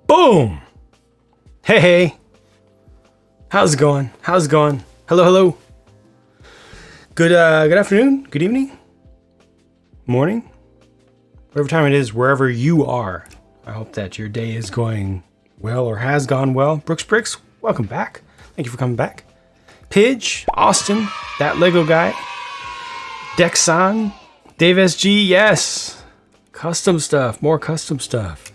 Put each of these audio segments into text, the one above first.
Boom! Hey, hey. How's it going? How's it going? Hello, hello. Good afternoon, good evening, morning, whatever time it is, wherever you are. I hope that your day is going well or has gone well. Brooks Bricks, welcome back. Thank you for coming back. Pidge, Austin, that Lego guy, Dexon, Dave SG, yes. Custom stuff, more custom stuff.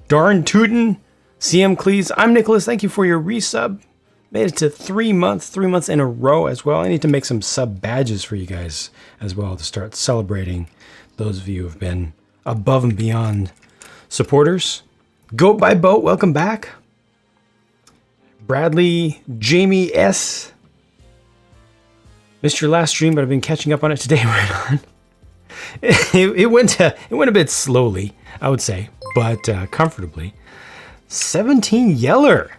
Darn Tootin', CM Cleese, I'm Nicholas. Thank you for your resub. Made it to 3 months in a row as well. I need to make some sub badges for you guys as well to start celebrating those of you who have been above and beyond supporters. Goat by Boat, welcome back. Bradley, Jamie S. Missed your last stream, but I've been catching up on it today. Right on. It went a bit slowly, I would say, but comfortably. 17 Yeller,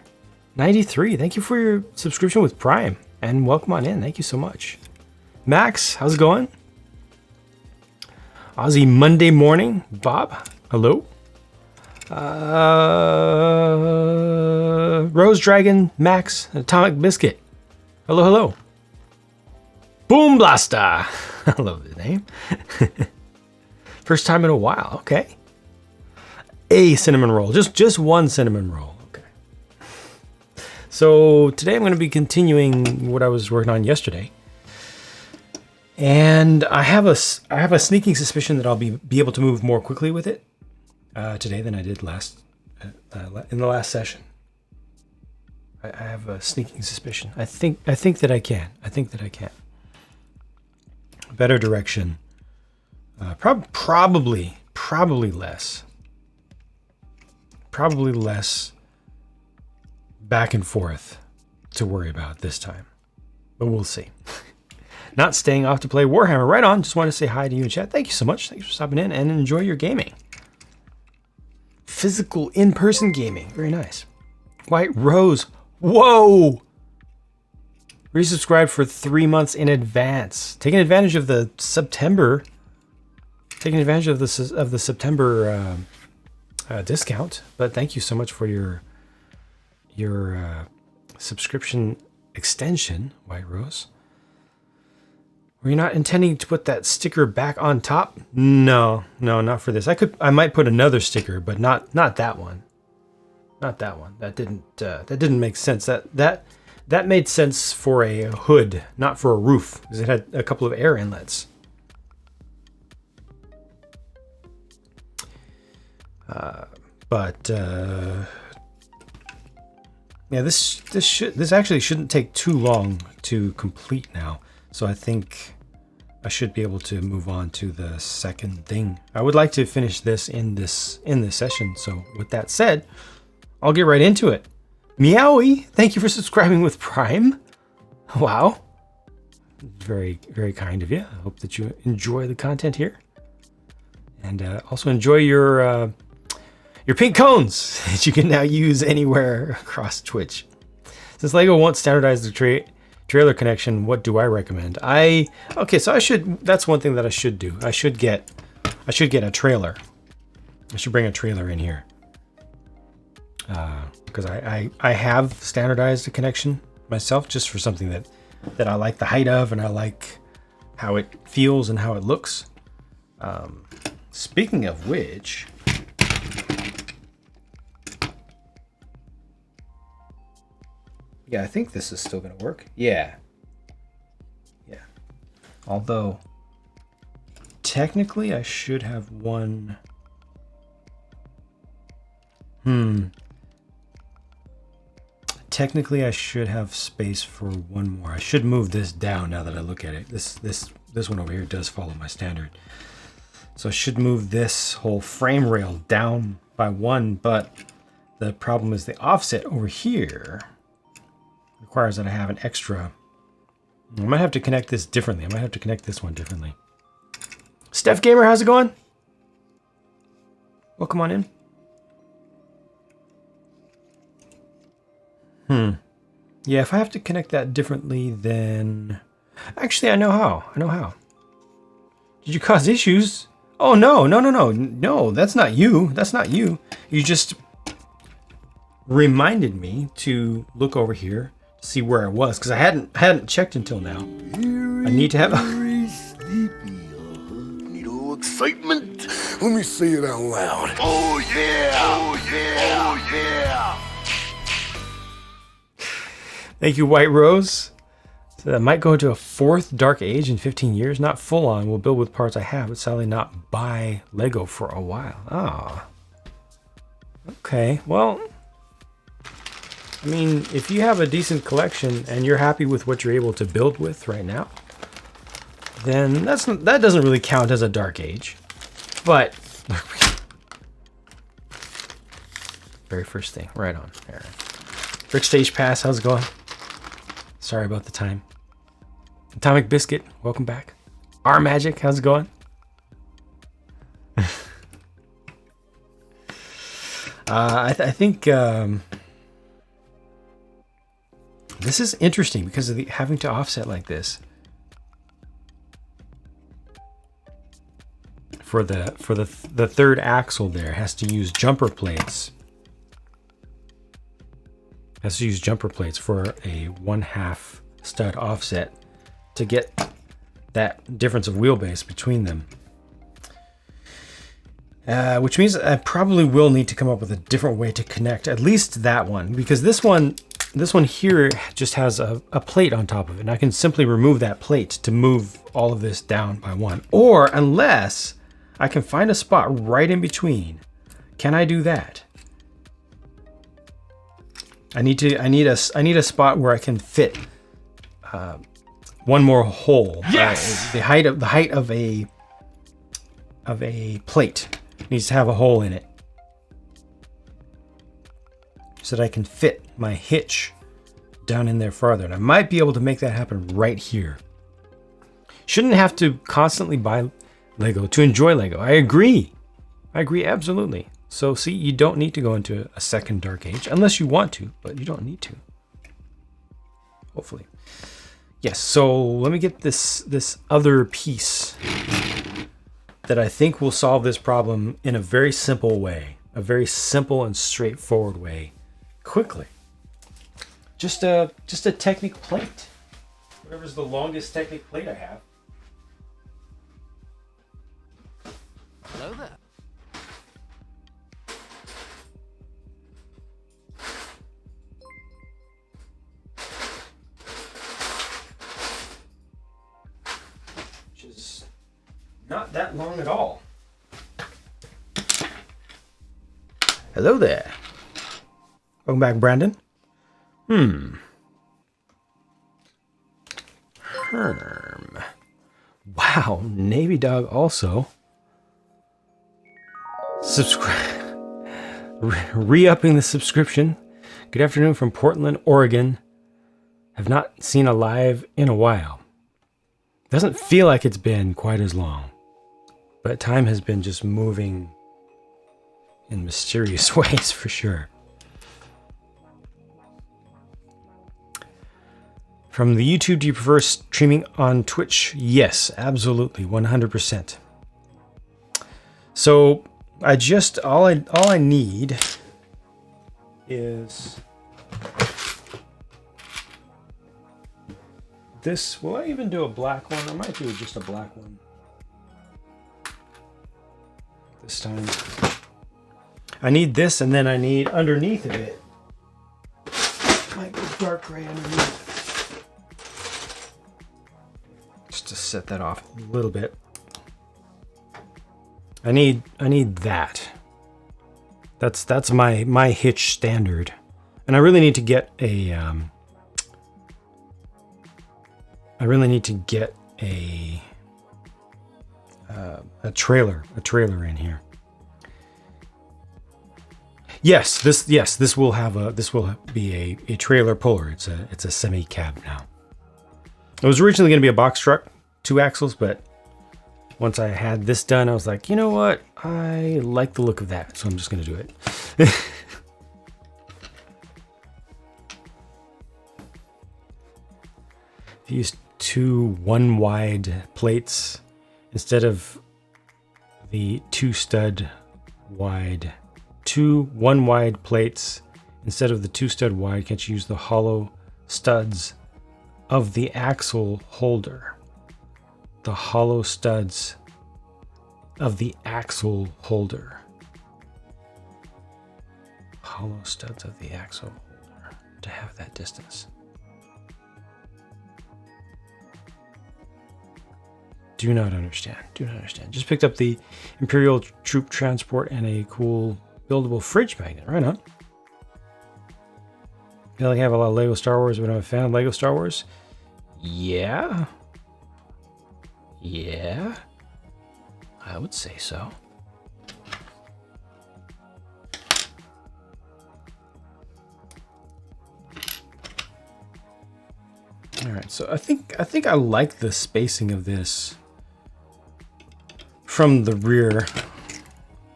93. Thank you for your subscription with Prime, and welcome on in. Thank you so much. Max, how's it going? Aussie Monday morning. Bob, hello. Rose Dragon, Max, Atomic Biscuit. Hello, hello. Boom Blaster. I love the name. First time in a while. Okay. A cinnamon roll. Just one cinnamon roll. Okay. So today I'm going to be continuing what I was working on yesterday. And I have a sneaking suspicion that I'll be able to move more quickly with it today than I did in the last session. I have a sneaking suspicion. I think that I can. Better direction. Probably less. Probably less back and forth to worry about this time. But we'll see. Not staying off to play Warhammer. Right on. Just want to say hi to you in chat. Thank you so much. Thanks for stopping in and enjoy your gaming. Physical in-person gaming. Very nice. White Rose. Whoa! Resubscribed for 3 months in advance. Taking advantage of the September. Taking advantage of the September discount. But thank you so much for your subscription extension, White Rose. Were you not intending to put that sticker back on top? No, not for this. I might put another sticker, but not that one. Not that one. That didn't make sense. That made sense for a hood, not for a roof, because it had a couple of air inlets. Yeah, this actually shouldn't take too long to complete now. So I think I should be able to move on to the second thing. I would like to finish this in this session. So with that said, I'll get right into it. Meowie, thank you for subscribing with Prime. Wow. Very, very kind of you. I hope that you enjoy the content here. And also enjoy your pink cones that you can now use anywhere across Twitch. Since LEGO won't standardize the trailer connection, what do I recommend? That's one thing that I should do. I should get a trailer. I should bring a trailer in here. Because I have standardized a connection myself, just for something that I like the height of, and I like how it feels and how it looks. Speaking of which, yeah, I think this is still going to work. Yeah. Although, technically I should have one. Technically I should have space for one more. I should move this down now that I look at it. This one over here does follow my standard. So I should move this whole frame rail down by one, but the problem is the offset over here requires that I have an extra. I might have to connect this differently. I might have to connect this one differently. Steph Gamer, how's it going? Welcome on in. Yeah, if I have to connect that differently, then actually I know how. Did you cause issues? Oh no, that's not you. You just reminded me to look over here to see where I was, because I hadn't checked until now. I need to have Very sleepy, Need a little excitement? Let me say it out loud. Oh yeah! Oh yeah! Oh yeah! Thank you, White Rose. So that might go into a 4th Dark Age in 15 years. Not full on. Will build with parts I have, but sadly not buy Lego for a while. Ah. Okay, well, I mean, if you have a decent collection and you're happy with what you're able to build with right now, then that doesn't really count as a Dark Age. But very first thing, right on. There. Rick Stage Pass, how's it going? Sorry about the time. Atomic Biscuit, welcome back. R Magic, how's it going? I think this is interesting because of having to offset like this for the 3rd axle. There has to use jumper plates. Has to use jumper plates for a 1/2 stud offset to get that difference of wheelbase between them. Which means I probably will need to come up with a different way to connect at least that one, because this one here just has a plate on top of it, and I can simply remove that plate to move all of this down by 1. Or unless I can find a spot right in between, can I do that? I need a spot where I can fit one more hole. Yes! The height of a plate needs to have a hole in it so that I can fit my hitch down in there farther. And I might be able to make that happen right here. Shouldn't have to constantly buy Lego to enjoy Lego. I agree absolutely. So see, you don't need to go into a 2nd Dark Age unless you want to, but you don't need to. Hopefully. Yes, so let me get this other piece that I think will solve this problem in a very simple way, a very simple and straightforward way, quickly. Just a Technic plate. Whatever's the longest Technic plate I have. Hello there. Which is not that long at all. Hello there. Welcome back, Brandon. Herm. Wow, Navy Dog also. Re-upping the subscription. Good afternoon from Portland, Oregon. Have not seen a live in a while. Doesn't feel like it's been quite as long, but time has been just moving in mysterious ways for sure. From the YouTube, do you prefer streaming on Twitch? Yes, absolutely, 100%. So I just all I need is this. Will I even do a black one? I might do just a black one this time. I need this, and then I need underneath of it. Might go dark gray underneath. Just to set that off a little bit. I need that. That's my hitch standard, and I really need to get a trailer in here. Yes, this will be a trailer puller. It's a semi cab now. It was originally going to be a box truck, 2 axles, but once I had this done, I was like, you know what? I like the look of that, so I'm just going to do it. If you use 2 1-wide plates instead of the 2 1-wide plates Instead of the 2-stud wide, can't you use the hollow studs of the axle holder? The hollow studs of the axle holder. Hollow studs of the axle holder to have that distance. Do not understand. Do not understand. Just picked up the Imperial Troop Transport and a cool buildable fridge magnet. Right on. I feel like I have a lot of Lego Star Wars, but I'm a fan of Lego Star Wars. Yeah. Yeah. I would say so. All right, so I think I like the spacing of this from the rear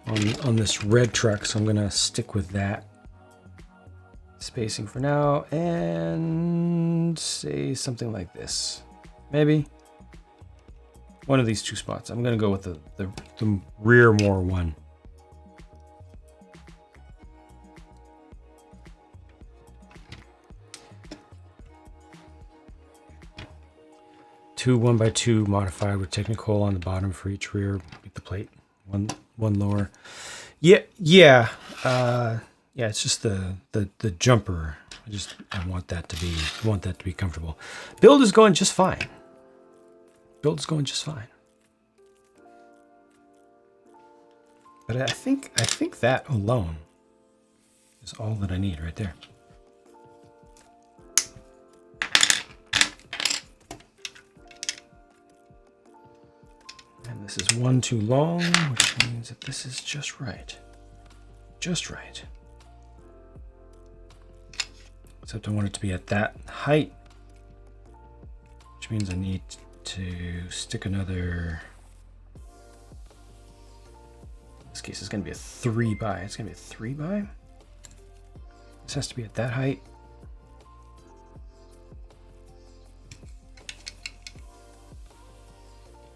on this red truck, so I'm gonna stick with that spacing for now and say something like this. Maybe one of these two spots. I'm gonna go with the rear more one. Two 1x2 modified with Technicolor on the bottom for each rear. Beat the plate. One lower. Yeah. It's just the jumper. I want that to be comfortable. Build is going just fine. But I think that alone is all that I need right there. And this is one too long, which means that this is just right. Just right. Except I want it to be at that height, which means I need to stick another, in this case it's going to be a 3x. It's going to be a 3x. This has to be at that height.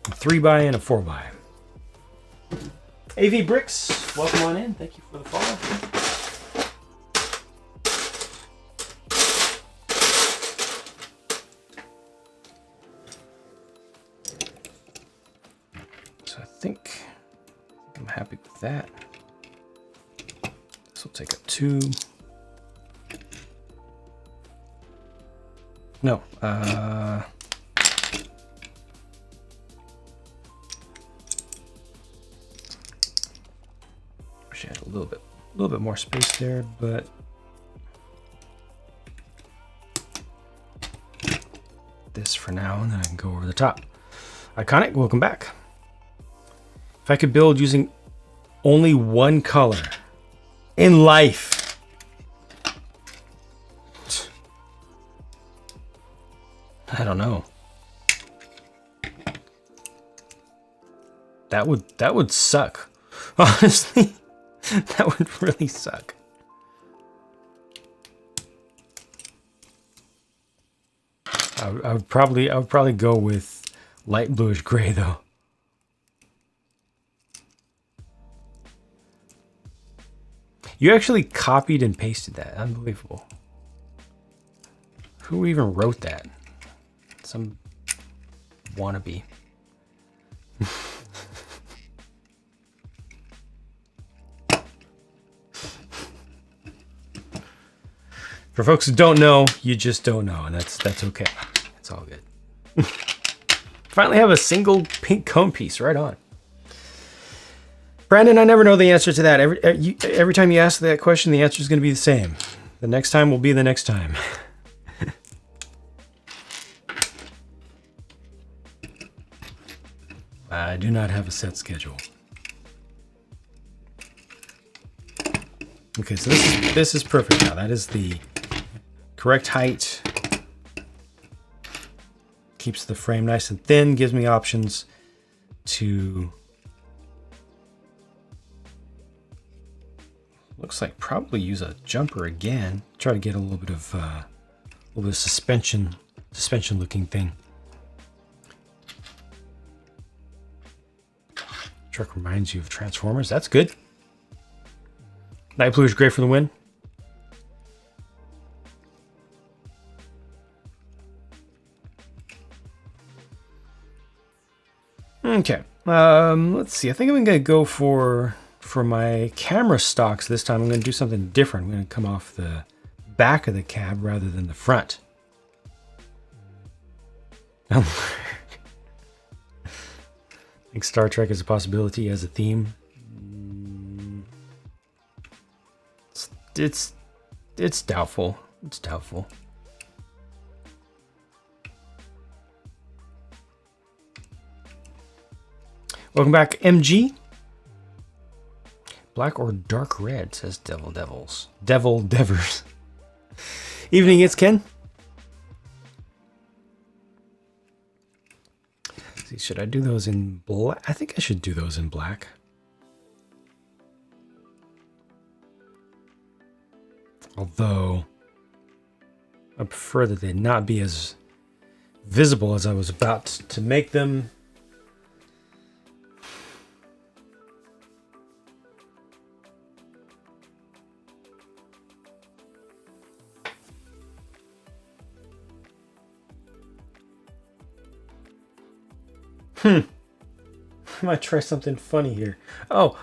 A 3x and a 4x. AV Bricks, welcome on in. Thank you for the follow. So I think I'm happy with that. This will take up 2. No, wish I had a little bit more space there, but this for now, and then I can go over the top. Iconic, welcome back. If I could build using only one color in life, I don't know. That would suck. Honestly, that would really suck. I would probably go with light bluish gray though. You actually copied and pasted that. Unbelievable. Who even wrote that? Some wannabe. For folks who don't know, you just don't know, and that's okay. It's all good. Finally have a single pink cone piece. Right on. Brandon, I never know the answer to that. Every time you ask that question, the answer is going to be the same. The next time will be the next time. I do not have a set schedule. Okay, so this is perfect now. That is the correct height. Keeps the frame nice and thin, gives me options to, looks like probably use a jumper again. Try to get a little bit of suspension looking thing. Truck reminds you of Transformers. That's good. Light bluish gray for the win. Okay. Let's see. I think I'm gonna go for my camera stocks this time. I'm gonna do something different. I'm gonna come off the back of the cab rather than the front. I think Star Trek is a possibility as a theme. It's doubtful. It's doubtful. Welcome back, MG. Black or dark red, says Devil Devils. Devil Devers. Evening, it's Ken. Let's see, should I do those in black? I think I should do those in black. Although, I prefer that they not be as visible as I was about to make them. I might try something funny here. Oh,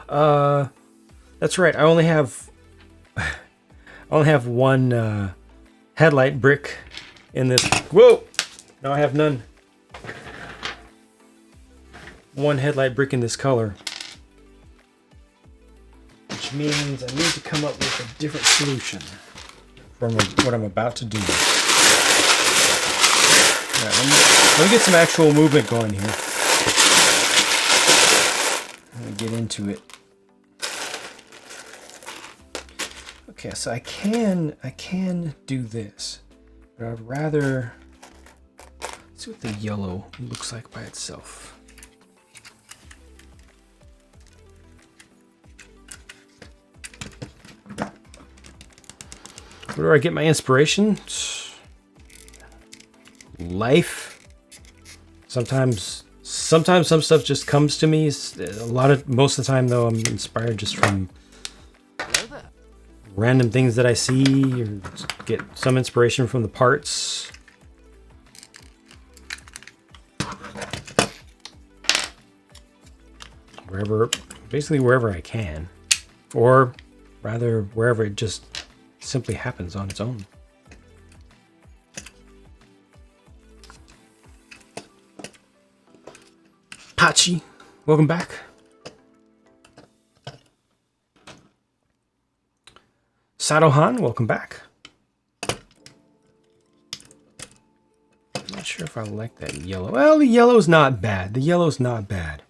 that's right. I only have one headlight brick in this. Whoa! No, I have none. One headlight brick in this color, which means I need to come up with a different solution from what I'm about to do. All right, let me get some actual movement going here. Get into it. Okay, so I can do this, but I'd rather see what the yellow looks like by itself. Where do I get my inspiration? Life. Sometimes some stuff just comes to me. Most of the time, though, I'm inspired just from random things that I see, or get some inspiration from the parts. Basically wherever I can, or rather wherever it just simply happens on its own. Hachi, welcome back. Sadohan, welcome back. I'm not sure if I like that yellow. Well, the yellow's not bad. The yellow's not bad.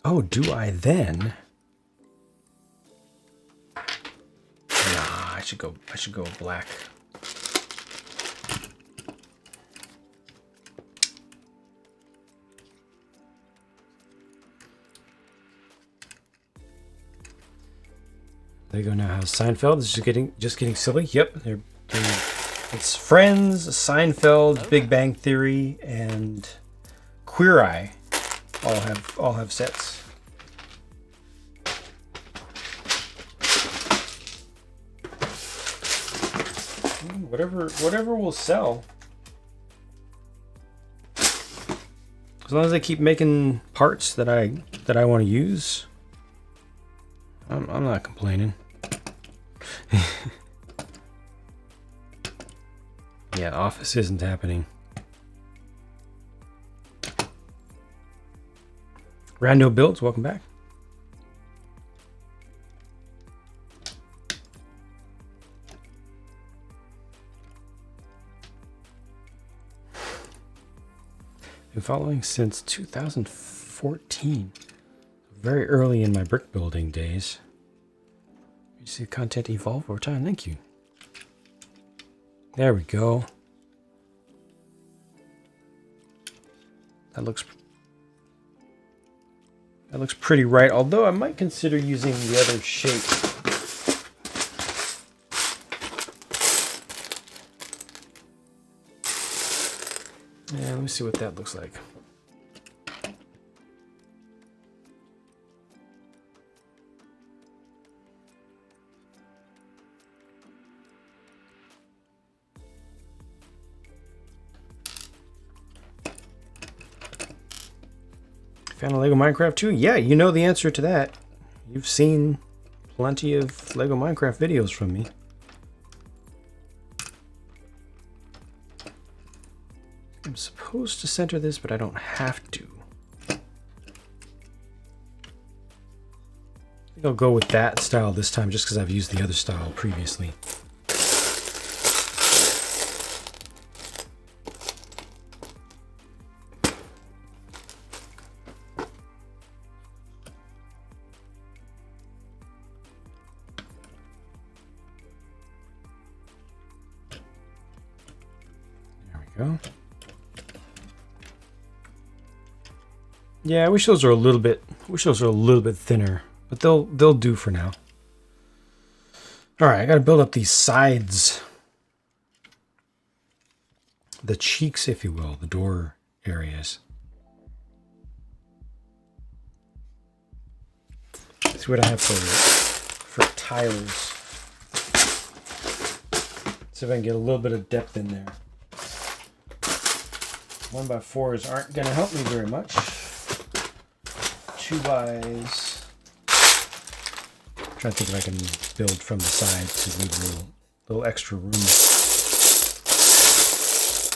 Oh, do I then? Nah, I should go black. There you go. Now, how's Seinfeld? It's just getting silly. Yep, it's Friends, Seinfeld, Big Bang Theory, and Queer Eye. All have sets. Whatever will sell. As long as they keep making parts that I want to use, I'm not complaining. Yeah, Office isn't happening. Rando Builds, welcome back. Been following since 2014. Very early in my brick building days. You see the content evolve over time. Thank you. There we go. That looks pretty right, although I might consider using the other shape. Yeah, let me see what that looks like. Fan of Lego Minecraft too? Yeah, you know the answer to that. You've seen plenty of Lego Minecraft videos from me. I'm supposed to center this, but I don't have to. I think I'll go with that style this time just because I've used the other style previously. Go. Yeah, I wish those are a little bit thinner, but they'll do for now. All right, I got to build up these sides, the cheeks, if you will, the door areas. See what I have for tiles. See if I can get a little bit of depth in there. 1x4s aren't going to help me very much. 2x's. I'm trying to think if I can build from the side to leave a little extra room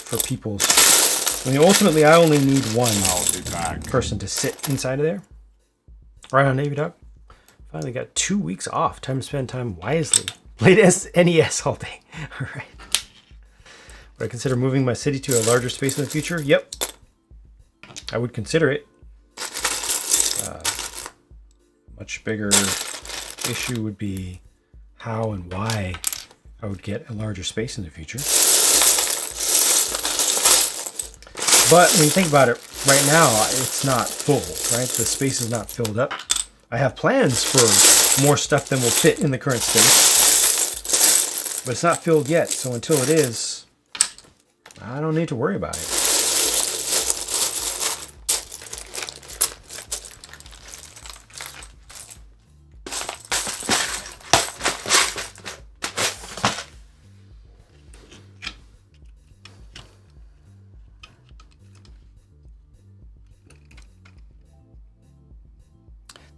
for people's. I mean, ultimately, I only need one person to sit inside of there. Right on, Navy Dog. Finally got 2 weeks off. Time to spend time wisely. Played NES all day. All right. Would I consider moving my city to a larger space in the future? Yep. I would consider it. Much bigger issue would be how and why I would get a larger space in the future. But when you think about it, right now, it's not full, right? The space is not filled up. I have plans for more stuff than will fit in the current space. But it's not filled yet, so until it is, I don't need to worry about it.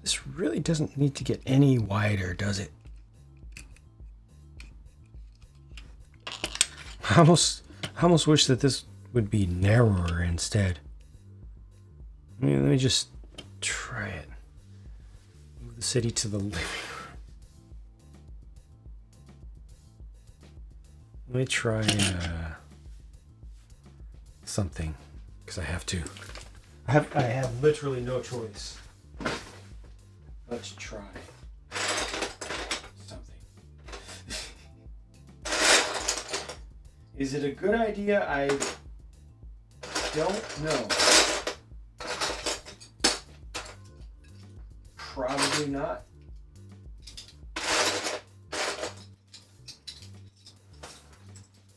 This really doesn't need to get any wider, does it? I almost wish that this would be narrower instead. Let me just try it. Move the city to the living room. Let me try something, because I have to. I have literally no choice. Let's try something. Is it a good idea? I don't know. Probably not.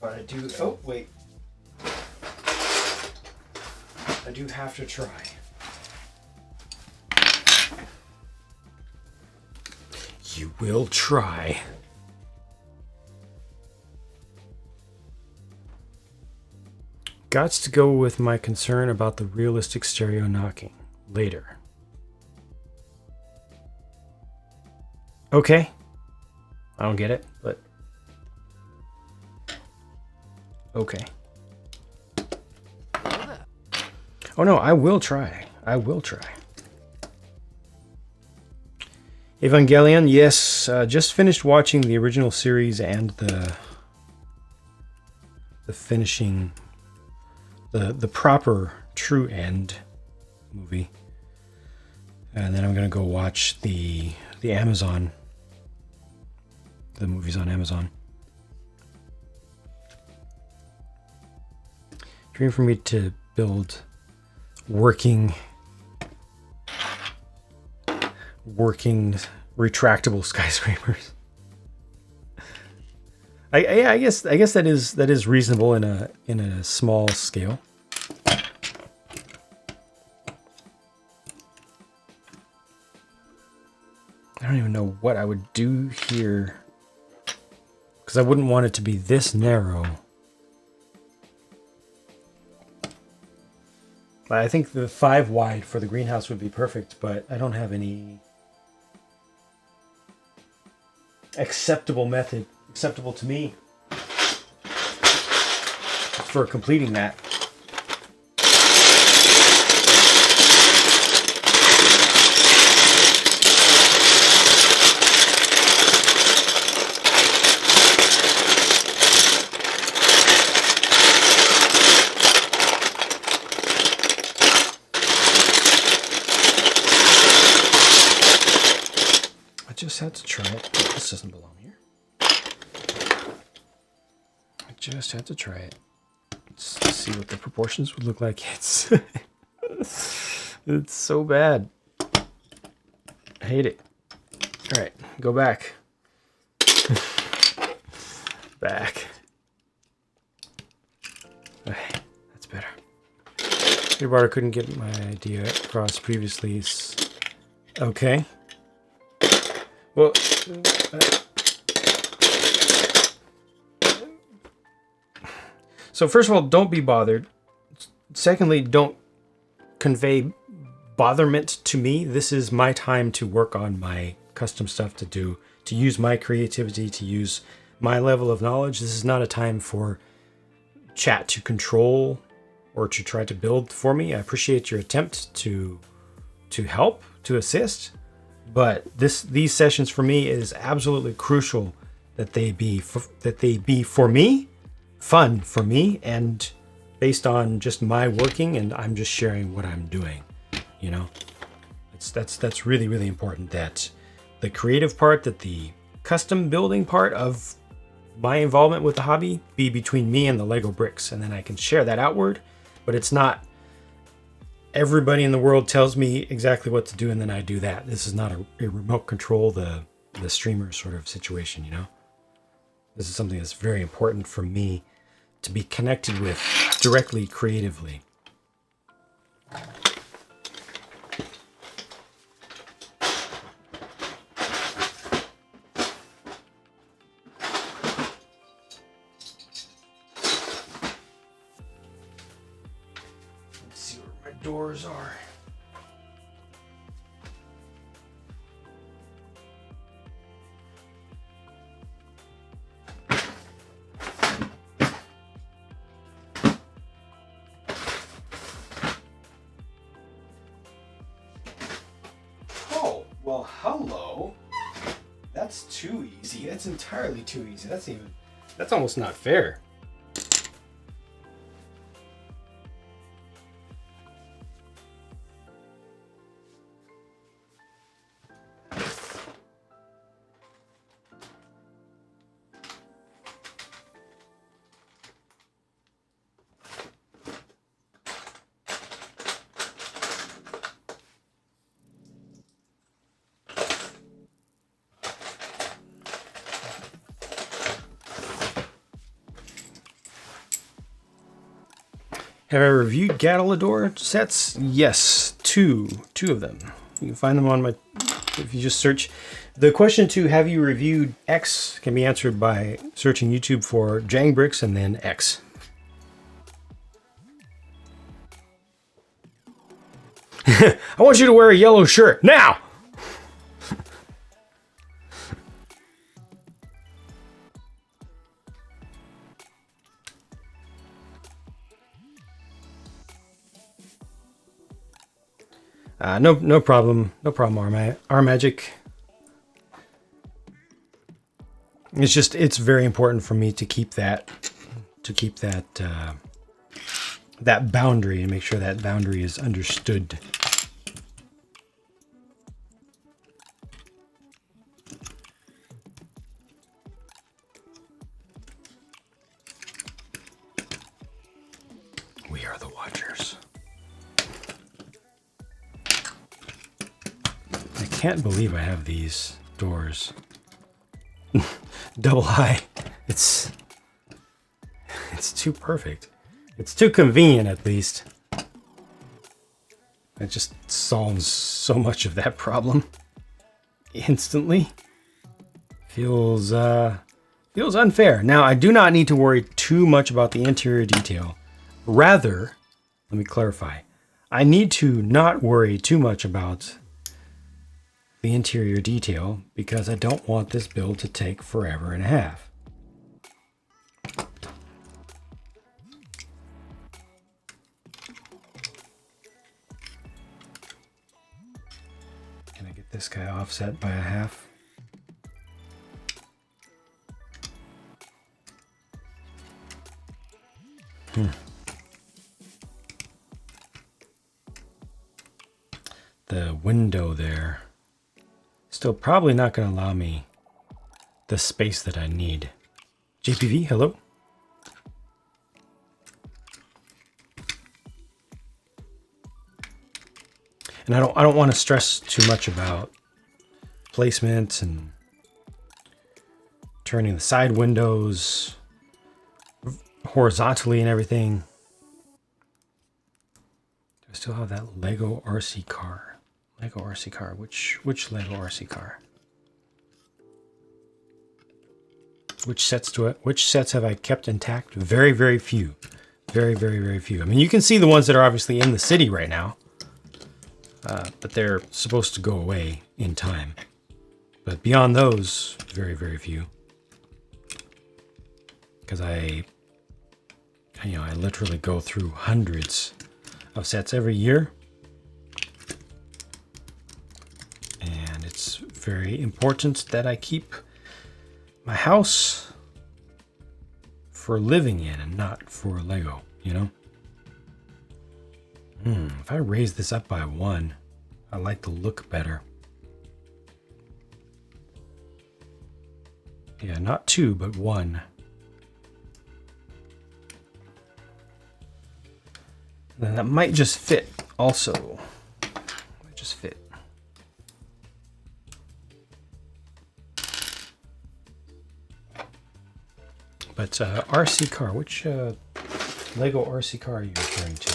But I do. Oh, wait. I do have to try. You will try. Gots to go with my concern about the realistic stereo knocking later. Okay. I don't get it, but okay. Oh no, I will try. I will try. Evangelion, yes, just finished watching the original series and the finishing, the proper true end movie, and then I'm gonna go watch the Amazon, the movies on Amazon. Dream for me to build working retractable skyscrapers. I guess that is reasonable in a small scale. I don't even know what I would do here, because I wouldn't want it to be this narrow. I think the 5 wide for the greenhouse would be perfect, but I don't have any acceptable method, acceptable to me, for completing that. I just had to try it. This doesn't belong here. I just had to try it. Let's see what the proportions would look like. It's it's so bad. I hate it. All right, go back. Back. Okay, that's better. Peter Barter couldn't get my idea across previously. Okay. Well, so first of all, don't be bothered. Secondly, don't convey botherment to me. This is my time to work on my custom stuff, to use my creativity, to use my level of knowledge. This is not a time for chat to control or to try to build for me. I appreciate your attempt to help, to assist, but these sessions for me, it is absolutely crucial that they be for me, fun for me, and based on just my working, and I'm just sharing what I'm doing. You know, that's really, really important, that the creative part, that the custom building part of my involvement with the hobby be between me and the Lego bricks, and then I can share that outward. But it's not everybody in the world tells me exactly what to do and then I do that. This is not a remote control the streamer sort of situation, you know. This is something that's very important for me to be connected with directly, creatively. Let's see where my doors are. Well, hello. That's too easy. That's entirely too easy. That's almost not fair. Have I reviewed Gattelador sets? Yes, two of them. You can find them on my, if you just search. The question to have you reviewed X can be answered by searching YouTube for Jang Bricks and then X. I want you to wear a yellow shirt now! No problem, our magic. It's very important for me to keep that that boundary and make sure that boundary is understood. We are the Watchers. I can't believe I have these doors. Double high. It's too perfect. It's too convenient, at least. It just solves so much of that problem instantly. Feels unfair. Now, I do not need to worry too much about the interior detail. Rather, let me clarify. I need to not worry too much about the interior detail because I don't want this build to take forever and a half. Can I get this guy offset by a half? The window there still probably not going to allow me the space that I need. JPV, hello. And I don't want to stress too much about placement and turning the side windows horizontally and everything. Do I still have that Lego RC car? Lego RC car. Which Lego RC car? Which sets have I kept intact? Very, very few. Very, very, very few. I mean, you can see the ones that are obviously in the city right now. But they're supposed to go away in time. But beyond those, very, very few. Because I literally go through hundreds of sets every year. And it's very important that I keep my house for living in and not for Lego, you know? If I raise this up by 1, I like the look better. Yeah, not 2, but 1. Then that might just fit also. Might just fit. But RC car, which Lego RC car are you referring to?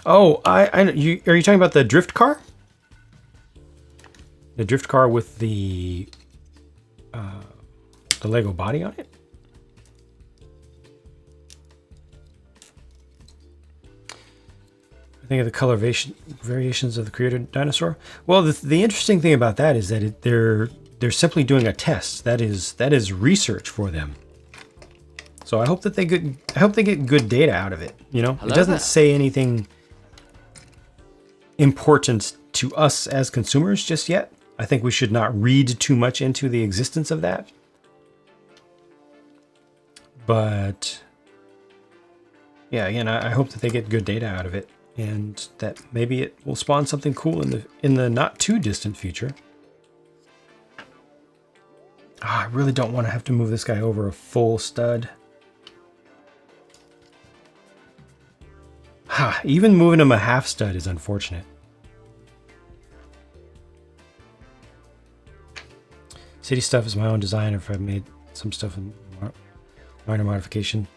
Oh, are you talking about the drift car? The drift car with the Lego body on it? I think of the color variations of the created dinosaur. Well, the interesting thing about that is that they're simply doing a test. That is research for them. So I hope that they get good data out of it. You know, Hello it doesn't there. say anything important to us as consumers just yet. I think we should not read too much into the existence of that. But yeah, again, I hope that they get good data out of it, and that maybe it will spawn something cool in the not too distant future. I really don't want to have to move this guy over a full stud. Even moving him a half stud is unfortunate. City stuff is my own design, if I've made some stuff in minor modification.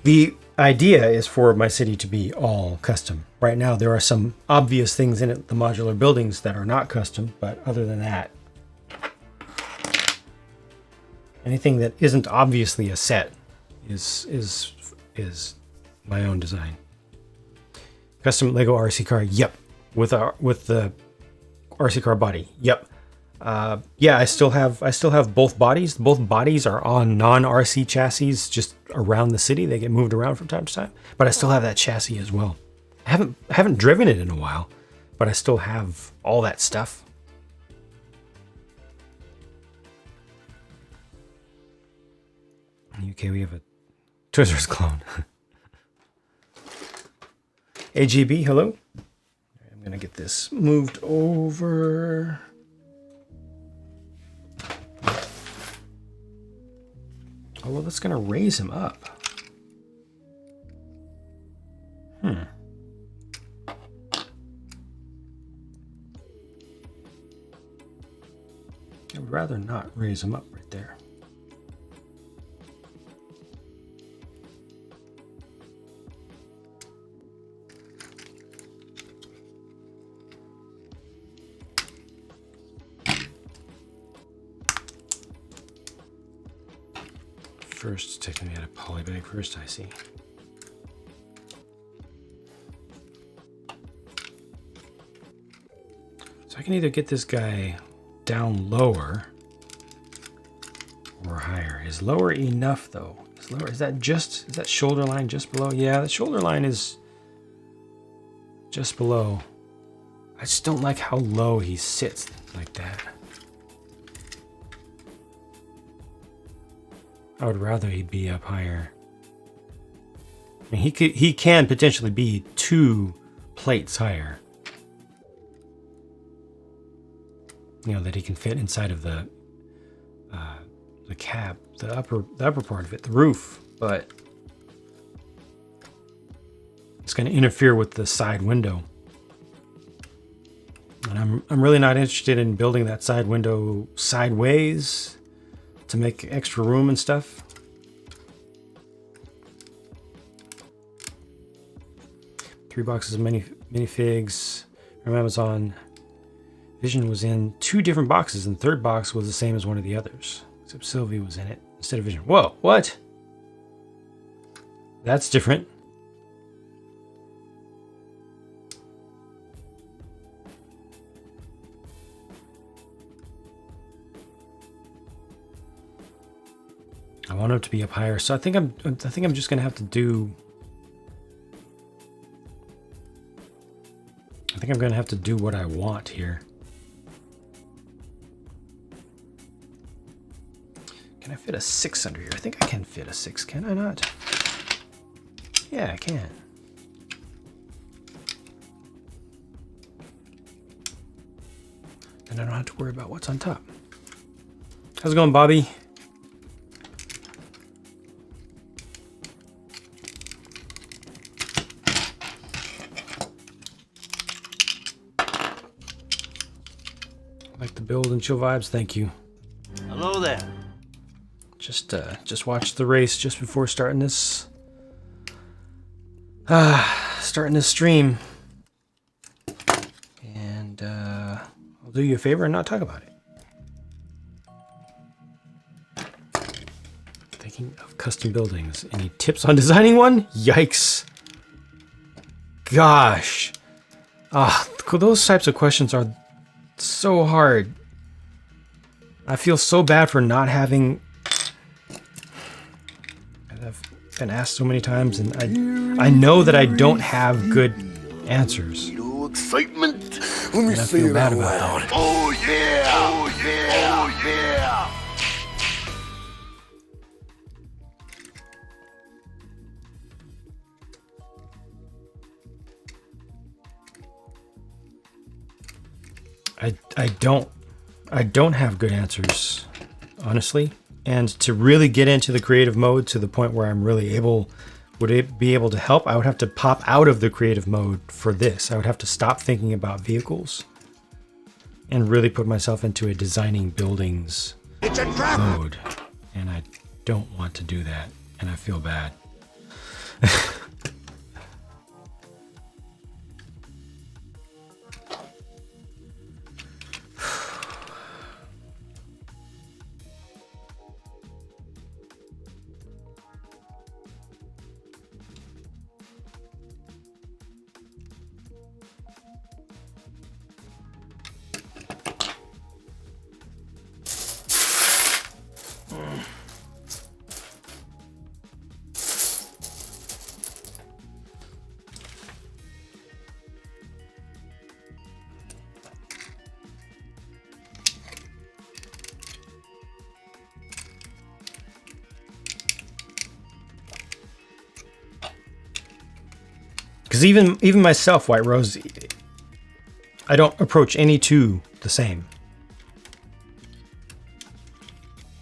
The idea is for my city to be all custom. Right now, there are some obvious things in it, the modular buildings, that are not custom, but other than that, anything that isn't obviously a set is my own design. Custom Lego RC car, yep. With the RC car body, yep. Yeah, I still have both bodies. Both bodies are on non-RC chassis just around the city. They get moved around from time to time, but I still have that chassis as well. I haven't driven it in a while, but I still have all that stuff. In the UK, we have a Twizzlers clone. AGB, hello. I'm gonna get this moved over. Oh, well, that's gonna raise him up. I would rather not raise him up right there. first. Taking me out of polybag first, I see. So I can either get this guy down lower or higher. Is lower enough though? Is lower, is that shoulder line just below? Yeah, the shoulder line is just below. I just don't like how low he sits like that. I would rather he be up higher. I mean, he can potentially be 2 plates higher. You know, that he can fit inside of the cab, the upper part of it, the roof, but it's going to interfere with the side window. And I'm really not interested in building that side window sideways to make extra room and stuff. Three boxes of minifigs from Amazon. Vision was in 2 different boxes, and the third box was the same as one of the others, except Sylvie was in it instead of Vision. Whoa, what? That's different. I want him to be up higher, so I think I'm just gonna have to do. I think I'm gonna have to do what I want here. Can I fit a 6 under here? I think I can fit a 6. Can I not? Yeah, I can. And I don't have to worry about what's on top. How's it going, Bobby? Like the build and chill vibes, thank you. Hello there. Just watched the race just before starting this. Starting this stream. And I'll do you a favor and not talk about it. Thinking of custom buildings. Any tips on designing one? Yikes. Gosh. Those types of questions are so hard. I feel so bad for not having. I've been asked so many times, and I know that I don't have good answers. Excitement. Let me And I say feel it bad out about loud. that. Oh yeah! Oh yeah! Oh yeah! I don't have good answers, honestly. And to really get into the creative mode to the point where I'm really would be able to help, I would have to pop out of the creative mode for this. I would have to stop thinking about vehicles and really put myself into a designing buildings mode. And I don't want to do that, and I feel bad. Because even myself, White Rose, I don't approach any two the same.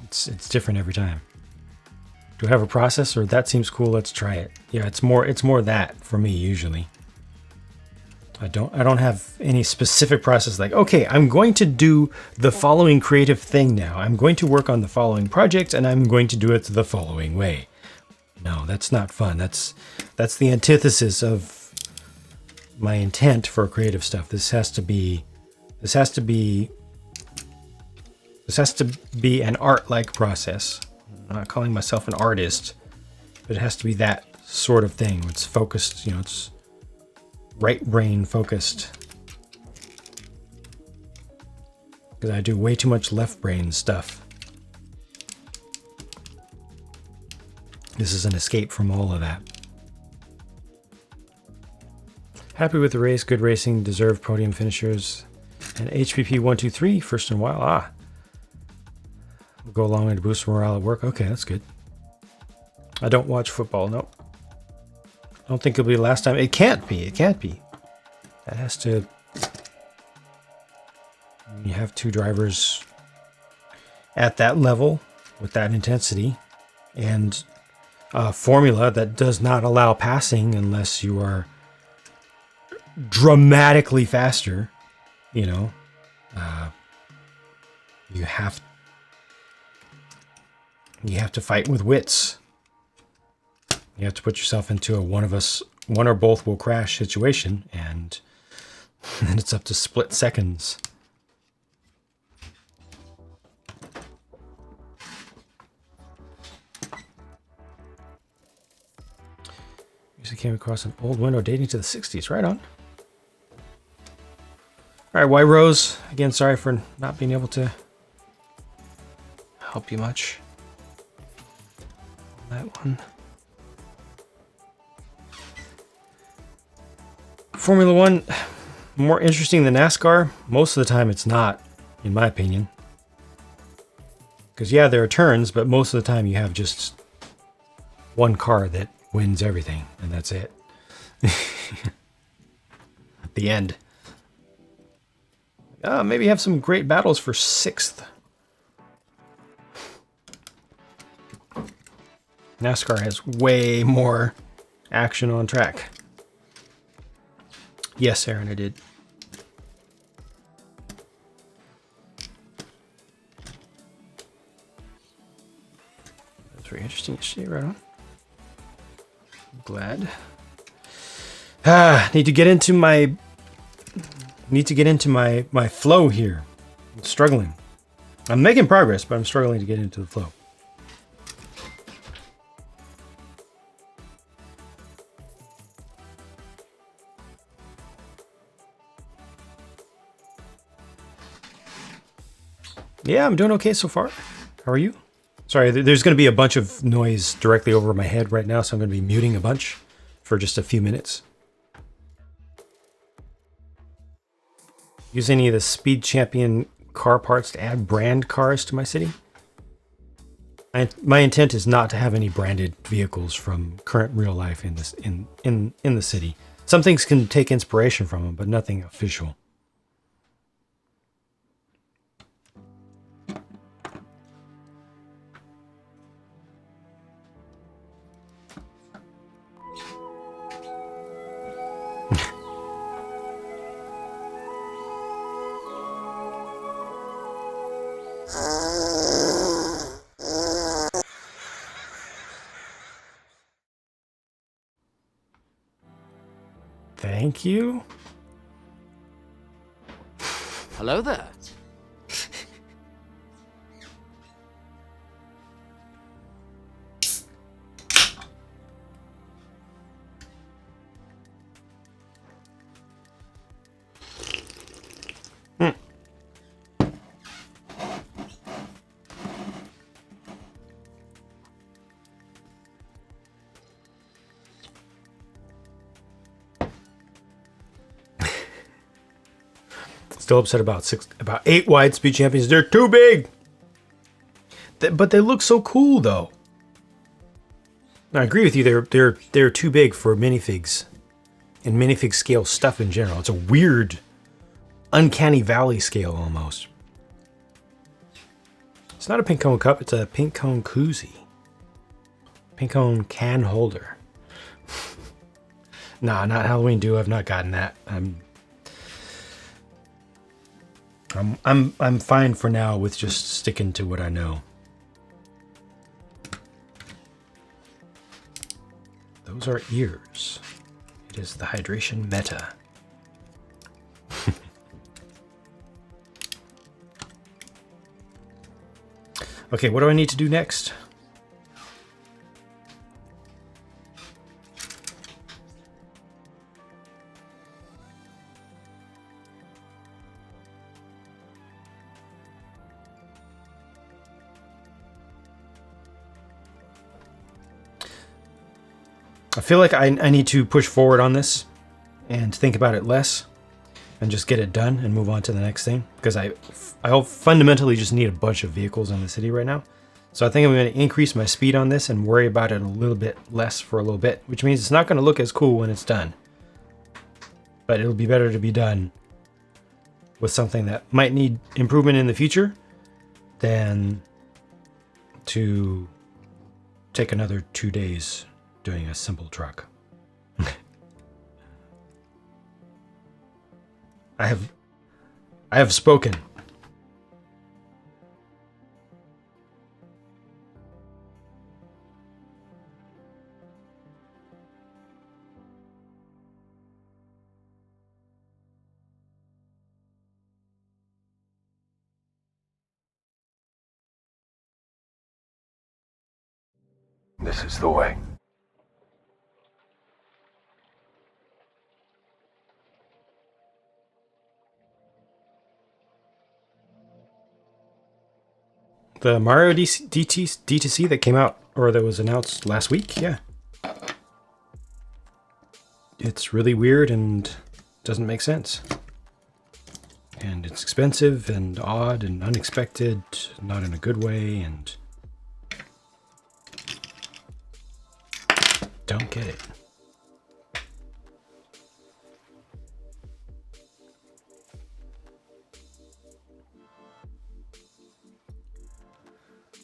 It's different every time. Do I have a process, or that seems cool? Let's try it. Yeah, it's more that for me usually. I don't have any specific process like, okay, I'm going to do the following creative thing now. I'm going to work on the following project, and I'm going to do it the following way. No, that's not fun. That's the antithesis of my intent for creative stuff. This has to be an art-like process. I'm not calling myself an artist, but it has to be that sort of thing. It's focused, it's right brain focused. Because I do way too much left brain stuff. This is an escape from all of that. Happy with the race, good racing, deserved podium finishers. And HPP 123, first in a while. We'll go a long way to boost morale at work. Okay, that's good. I don't watch football, no. I don't think it'll be the last time. It can't be. That has to... You have two drivers at that level with that intensity and a formula that does not allow passing unless you are dramatically faster. You have to fight with wits. You have to put yourself into a one or both will crash situation, and then it's up to split seconds. Usually came across an old window dating to the 60s. Right on. All right, White Rose. Again, sorry for not being able to help you much on that one. Formula One, more interesting than NASCAR? Most of the time it's not, in my opinion. Because yeah, there are turns, but most of the time you have just one car that wins everything, and that's it. The end. Maybe have some great battles for 6th. NASCAR has way more action on track. Yes, Aaron, I did. That's very interesting to see, right on. I'm glad. Need to get into my flow here. I'm struggling. I'm making progress, but I'm struggling to get into the flow. Yeah, I'm doing okay so far. How are you? Sorry, there's going to be a bunch of noise directly over my head right now, so I'm going to be muting a bunch for just a few minutes. Use any of the Speed Champion car parts to add brand cars to my city? My intent is not to have any branded vehicles from current real life in this in the city. Some things can take inspiration from them, but nothing official. Thank you. Hello there. Still upset about 8 wide Speed Champions. They're too big. But they look so cool, though. I agree with you. They're too big for minifigs and minifig scale stuff in general. It's a weird, uncanny valley scale almost. It's not a pink cone cup. It's a pink cone koozie. Pink cone can holder. Nah, not Halloween Dew. I've not gotten that. I'm fine for now with just sticking to what I know. Those are ears. It is the hydration meta. Okay, what do I need to do next? I feel like I need to push forward on this and think about it less and just get it done and move on to the next thing, because I fundamentally just need a bunch of vehicles in the city right now. So I think I'm going to increase my speed on this and worry about it a little bit less for a little bit, which means it's not going to look as cool when it's done. But it'll be better to be done with something that might need improvement in the future than to take another 2 days doing a simple truck. I have spoken. This is the way. The Mario DTC that came out, or that was announced last week, yeah. It's really weird and doesn't make sense. And it's expensive and odd and unexpected, not in a good way, and don't get it.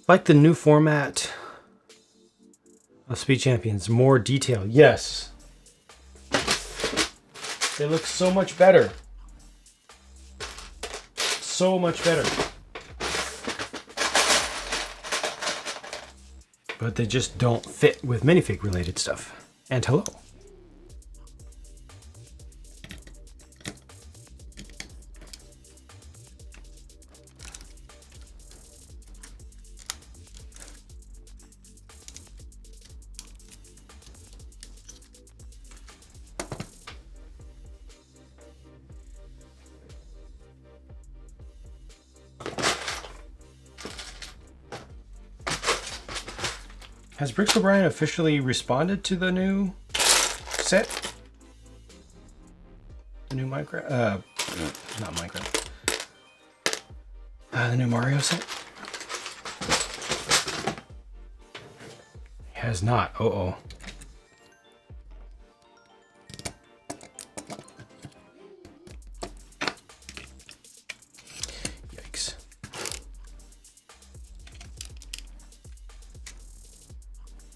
Like the new format of Speed Champions, more detail. Yes. They look so much better. So much better. But they just don't fit with minifig related stuff. And hello. Has Bricks O'Brien officially responded to the new set? The new Minecraft? Not Minecraft. The new Mario set? He has not. Uh-oh. Yikes.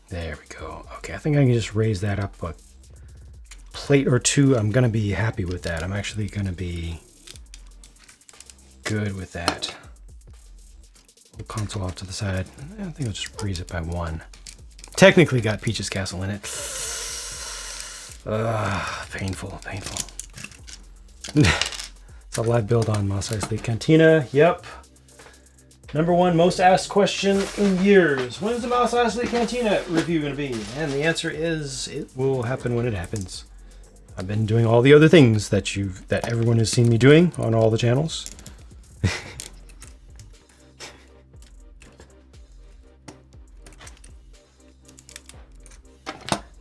There we go. Okay, I think I can just raise that up a plate or two. I'm gonna be happy with that. I'm actually gonna be good with that. Little console off to the side. I think I'll just raise it by one. Technically got Peach's Castle in it. Painful, painful. It's a live build on Mos Eisley Cantina. Yep. Number one most asked question in years. When's the Mos Eisley Cantina review going to be? And the answer is, it will happen when it happens. I've been doing all the other things that everyone has seen me doing on all the channels.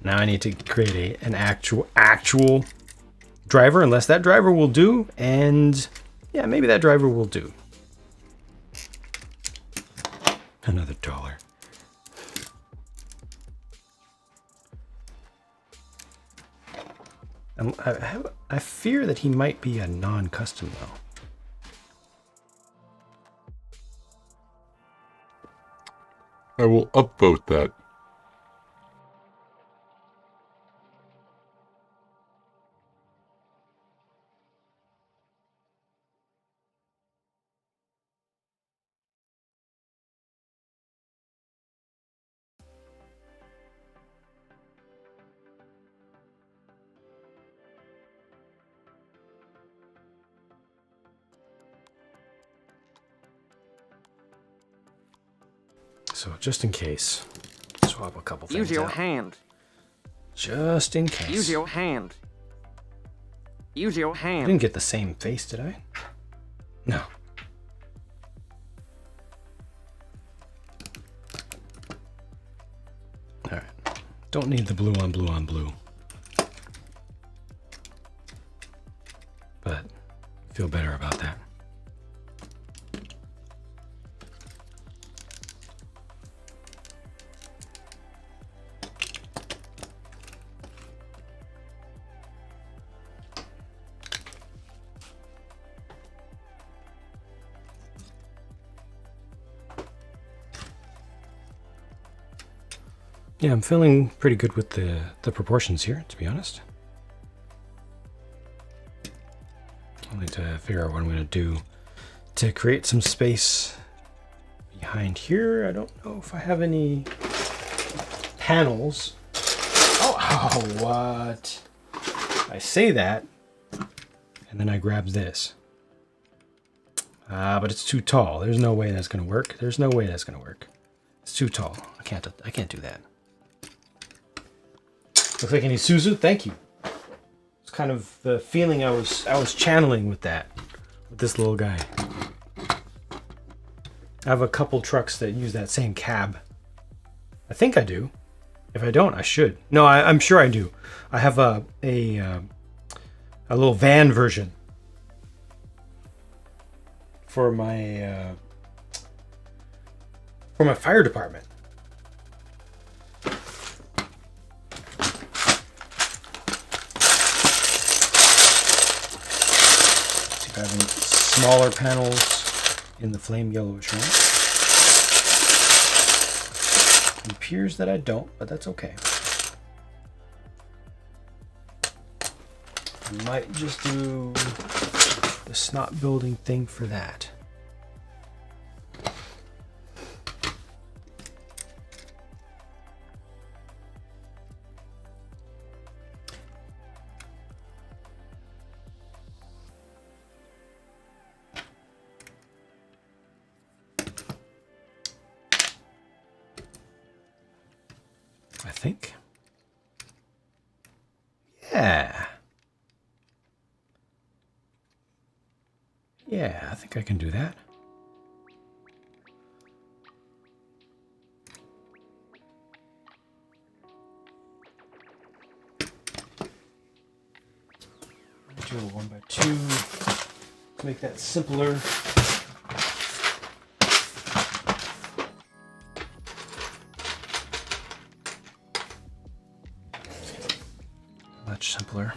Now I need to create an actual driver, unless that driver will do, and yeah, maybe that driver will do. Another $1. I fear that he might be a non-custom though. I will upvote that. So just in case, swap a couple things Use your out. hand. Just in case. Use your hand. Use your I hand. didn't get the same face, did I? No. Alright. Don't need the blue on blue on blue. But feel better about that. Yeah, I'm feeling pretty good with the proportions here, to be honest. I'll need to figure out what I'm going to do to create some space behind here. I don't know if I have any panels. Oh, what? I say that, and then I grab this. But it's too tall. There's no way that's going to work. There's no way that's going to work. It's too tall. I can't do that. Looks like an Isuzu. Thank you. It's kind of the feeling I was channeling with this little guy. I have a couple trucks that use that same cab. I think I do. If I don't, I should. No, I'm sure I do. I have a little van version for my fire department. I have any smaller panels in the flame yellowish one. It appears that I don't, but that's okay. I might just do the snot building thing for that. I think. Yeah. Yeah, I think I can do that. Do a 1x2 to make that simpler. Much simpler.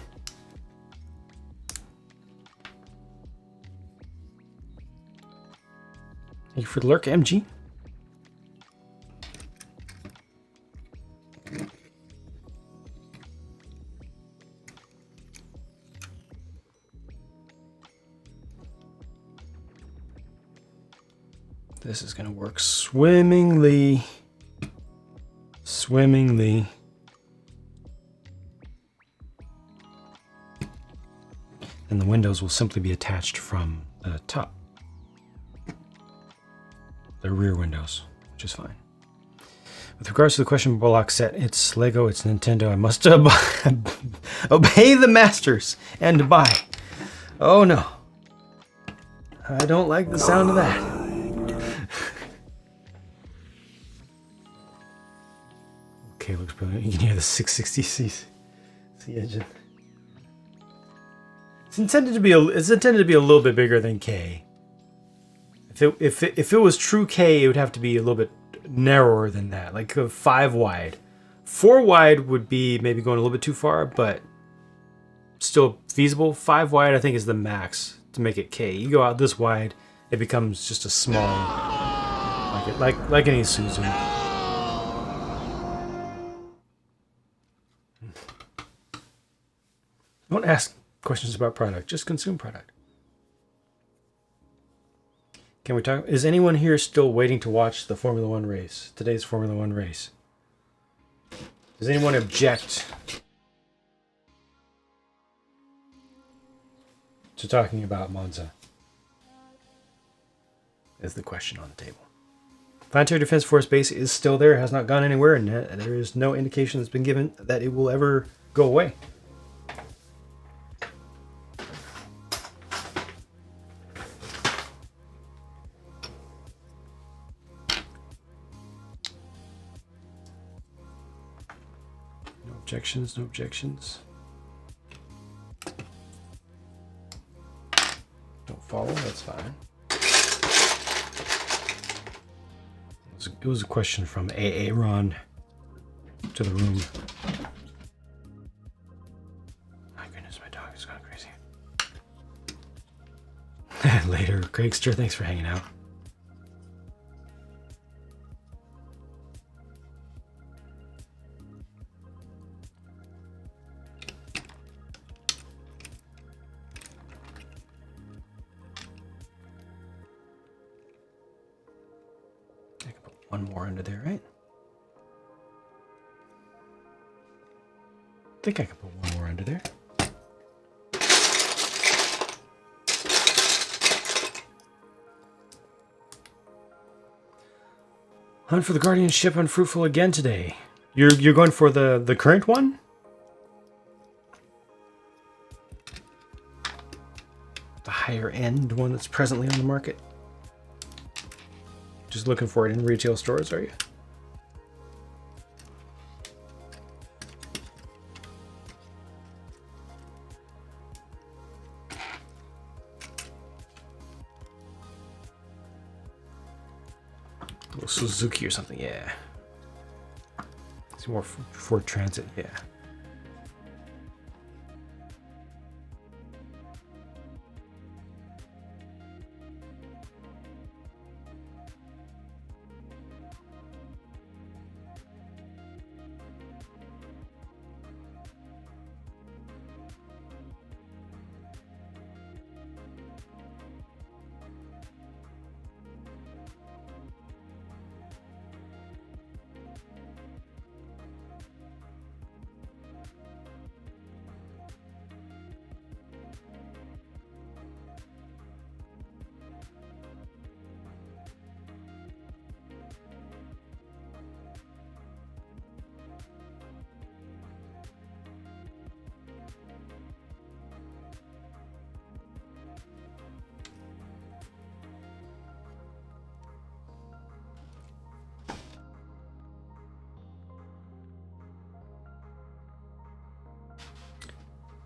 Thank you for the lurk, MG. This is going to work swimmingly. Swimmingly. And the windows will simply be attached from the top. The rear windows, which is fine. With regards to the question block set, it's Lego, it's Nintendo. I must obey the masters and buy. Oh no. I don't like the sound of that. Okay, looks brilliant. You can hear the 660cc engine. It's intended to be a little bit bigger than K. If it was true K, it would have to be a little bit narrower than that, like a 5 wide. 4 wide would be maybe going a little bit too far, but still feasible. 5 wide, I think, is the max to make it K. You go out this wide, it becomes just a small, like an Isuzu. Don't ask questions about product, just consume product. Can we talk? Is anyone here still waiting to watch the Formula One race? Today's Formula One race. Does anyone object to talking about Monza? Is the question on the table. Planetary Defense Force Base is still there, has not gone anywhere, and there is no indication that's been given that it will ever go away. Objections? No objections. Don't follow. That's fine. It was a question from Aaron to the room. My goodness, my dog is going crazy. Later, Craigster, thanks for hanging out. I can put one more under there, right? I think I can put one more under there. Hunt for the guardianship unfruitful again today. You're going for the current one? The higher end one that's presently on the market? Just looking for it in retail stores, are you? Suzuki or something, yeah. It's more Ford Transit, yeah.